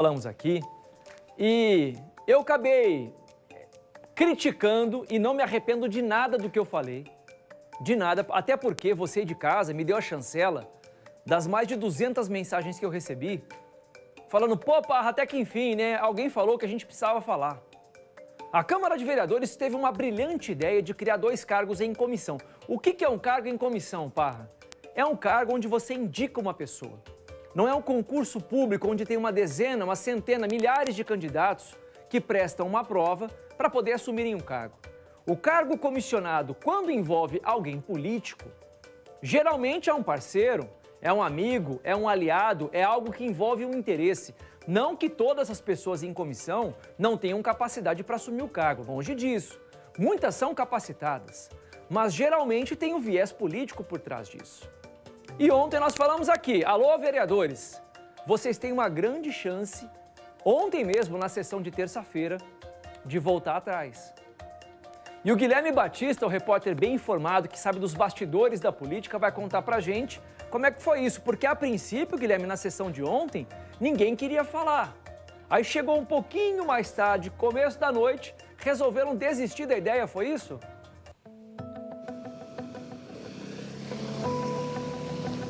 Falamos aqui e eu acabei criticando e não me arrependo de nada do que eu falei, de nada, até porque você de casa me deu a chancela das mais de 200 mensagens que eu recebi, falando, pô, Parra, até que enfim, né, alguém falou que a gente precisava falar. A Câmara de Vereadores teve uma brilhante ideia de criar 2 cargos em comissão. O que é um cargo em comissão, Parra? É um cargo onde você indica uma pessoa. Não é um concurso público onde tem uma dezena, uma centena, milhares de candidatos que prestam uma prova para poder assumirem um cargo. O cargo comissionado, quando envolve alguém político, geralmente é um parceiro, é um amigo, é um aliado, é algo que envolve um interesse. Não que todas as pessoas em comissão não tenham capacidade para assumir o cargo, longe disso. Muitas são capacitadas, mas geralmente tem um viés político por trás disso. E ontem nós falamos aqui, alô vereadores, vocês têm uma grande chance, ontem mesmo na sessão de terça-feira, de voltar atrás. E o Guilherme Batista, o repórter bem informado, que sabe dos bastidores da política, vai contar pra gente como é que foi isso. Porque a princípio, Guilherme, na sessão de ontem, ninguém queria falar. Aí chegou um pouquinho mais tarde, começo da noite, resolveram desistir da ideia, foi isso?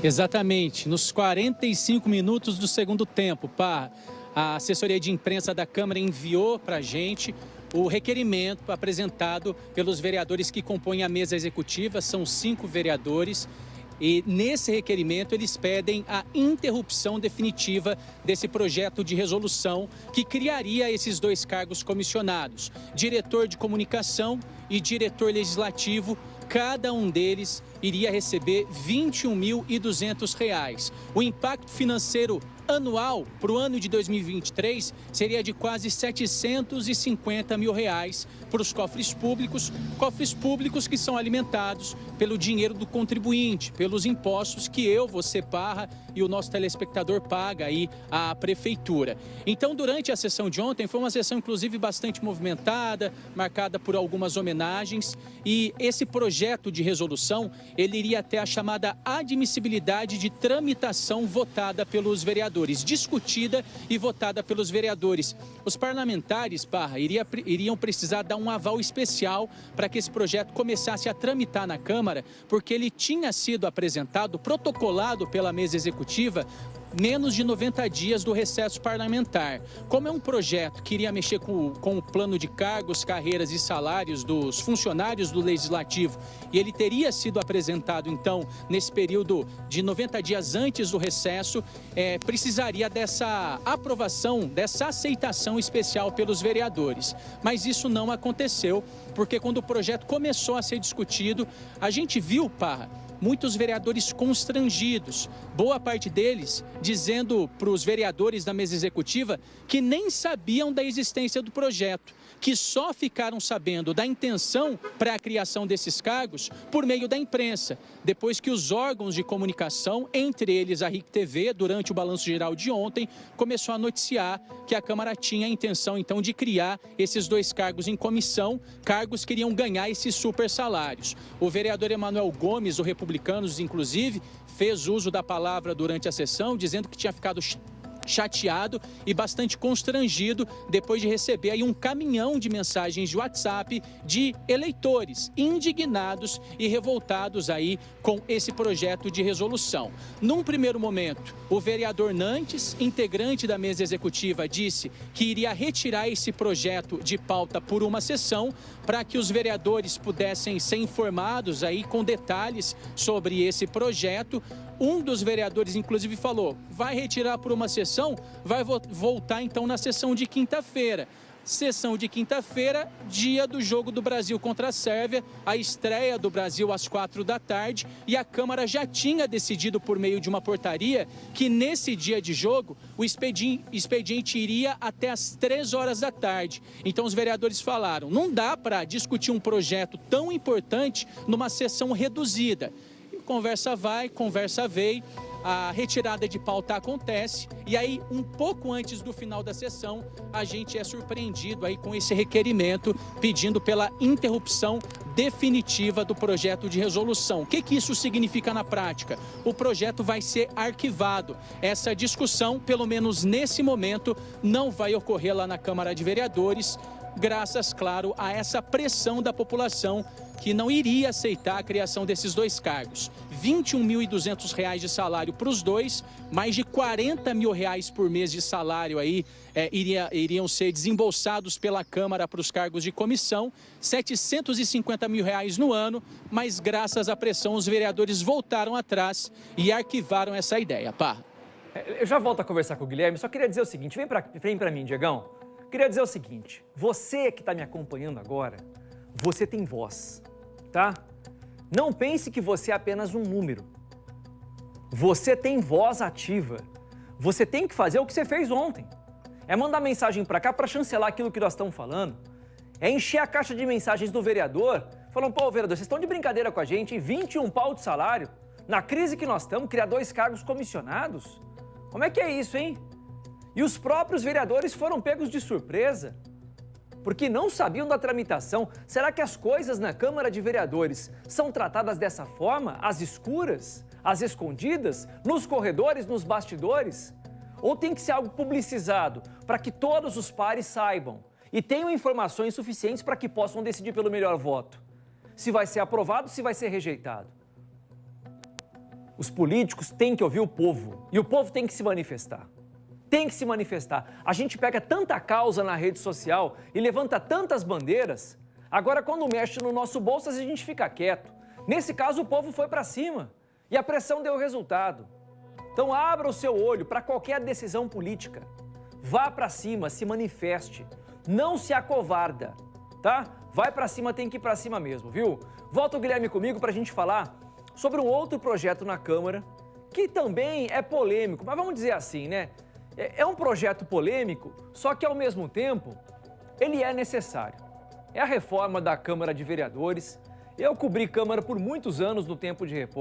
Exatamente, nos 45 minutos do segundo tempo, Parra, a assessoria de imprensa da Câmara enviou para a gente o requerimento apresentado pelos vereadores que compõem a mesa executiva, são 5 vereadores, e nesse requerimento eles pedem a interrupção definitiva desse projeto de resolução que criaria esses 2 cargos comissionados, diretor de comunicação e diretor legislativo. Cada um deles iria receber R$ 21.200. O impacto financeiro anual para o ano de 2023 seria de quase R$ 750 mil para os cofres públicos que são alimentados pelo dinheiro do contribuinte, pelos impostos que eu, você, Parra, e o nosso telespectador paga aí à prefeitura. Então, durante a sessão de ontem, foi uma sessão, inclusive, bastante movimentada, marcada por algumas homenagens, e esse projeto de resolução, ele iria até a chamada admissibilidade de tramitação votada pelos vereadores, discutida e votada pelos vereadores. Os parlamentares, Parra, iriam precisar dar um aval especial para que esse projeto começasse a tramitar na Câmara, porque ele tinha sido apresentado, protocolado pela mesa executiva, menos de 90 dias do recesso parlamentar. Como é um projeto que iria mexer com o plano de cargos, carreiras e salários dos funcionários do Legislativo, e ele teria sido apresentado, então, nesse período de 90 dias antes do recesso, precisaria dessa aprovação, dessa aceitação especial pelos vereadores. Mas isso não aconteceu, porque quando o projeto começou a ser discutido, a gente viu, Parra, muitos vereadores constrangidos, boa parte deles dizendo para os vereadores da mesa executiva que nem sabiam da existência do projeto, que só ficaram sabendo da intenção para a criação desses cargos por meio da imprensa, depois que os órgãos de comunicação, entre eles a RIC TV, durante o balanço geral de ontem, começou a noticiar que a Câmara tinha a intenção, então, de criar esses 2 cargos em comissão, cargos que iriam ganhar esses super salários. O vereador Emanuel Gomes, o Republicanos, inclusive, fez uso da palavra durante a sessão, dizendo que tinha ficado chateado e bastante constrangido depois de receber aí um caminhão de mensagens de WhatsApp de eleitores indignados e revoltados aí com esse projeto de resolução. Num primeiro momento, o vereador Nantes, integrante da mesa executiva, disse que iria retirar esse projeto de pauta por uma sessão para que os vereadores pudessem ser informados aí com detalhes sobre esse projeto. Um dos vereadores, inclusive, falou, vai retirar por uma sessão, vai voltar então na sessão de quinta-feira. Sessão de quinta-feira, dia do jogo do Brasil contra a Sérvia, a estreia do Brasil às 4 da tarde, e a Câmara já tinha decidido por meio de uma portaria que nesse dia de jogo o expediente iria até às 3 horas da tarde. Então os vereadores falaram, não dá para discutir um projeto tão importante numa sessão reduzida. Conversa vai, conversa veio. a retirada de pauta acontece e aí, um pouco antes do final da sessão, a gente é surpreendido aí com esse requerimento pedindo pela interrupção definitiva do projeto de resolução. O que isso significa na prática? O projeto vai ser arquivado. Essa discussão, pelo menos nesse momento, não vai ocorrer lá na Câmara de Vereadores, graças, claro, a essa pressão da população que não iria aceitar a criação desses dois cargos. R$ 21.200 de salário para os dois, mais de R$ 40 mil por mês de salário aí iriam ser desembolsados pela Câmara para os cargos de comissão, R$ 750 mil no ano, mas graças à pressão os vereadores voltaram atrás e arquivaram essa ideia. Parra. Eu já volto a conversar com o Guilherme, só queria dizer o seguinte, vem pra mim, Diegão. Queria dizer o seguinte, você que está me acompanhando agora, você tem voz, tá? Não pense que você é apenas um número. Você tem voz ativa. Você tem que fazer o que você fez ontem. É mandar mensagem para cá para chancelar aquilo que nós estamos falando. É encher a caixa de mensagens do vereador, falando, pô, vereador, vocês estão de brincadeira com a gente, 21 pau de salário, na crise que nós estamos, criar 2 cargos comissionados? Como é que é isso, hein? E os próprios vereadores foram pegos de surpresa, porque não sabiam da tramitação. Será que as coisas na Câmara de Vereadores são tratadas dessa forma, às escuras, às escondidas, nos corredores, nos bastidores? Ou tem que ser algo publicizado para que todos os pares saibam e tenham informações suficientes para que possam decidir pelo melhor voto? Se vai ser aprovado, se vai ser rejeitado. Os políticos têm que ouvir o povo e o povo tem que se manifestar. Tem que se manifestar. A gente pega tanta causa na rede social e levanta tantas bandeiras, agora quando mexe no nosso bolso a gente fica quieto. Nesse caso o povo foi para cima e a pressão deu resultado. Então abra o seu olho para qualquer decisão política. Vá para cima, se manifeste. Não se acovarda, tá? Vai para cima, tem que ir para cima mesmo, viu? Volta o Guilherme comigo para a gente falar sobre um outro projeto na Câmara que também é polêmico, mas vamos dizer assim, né? É um projeto polêmico, só que ao mesmo tempo ele é necessário. É a reforma da Câmara de Vereadores. Eu cobri Câmara por muitos anos no tempo de repórter.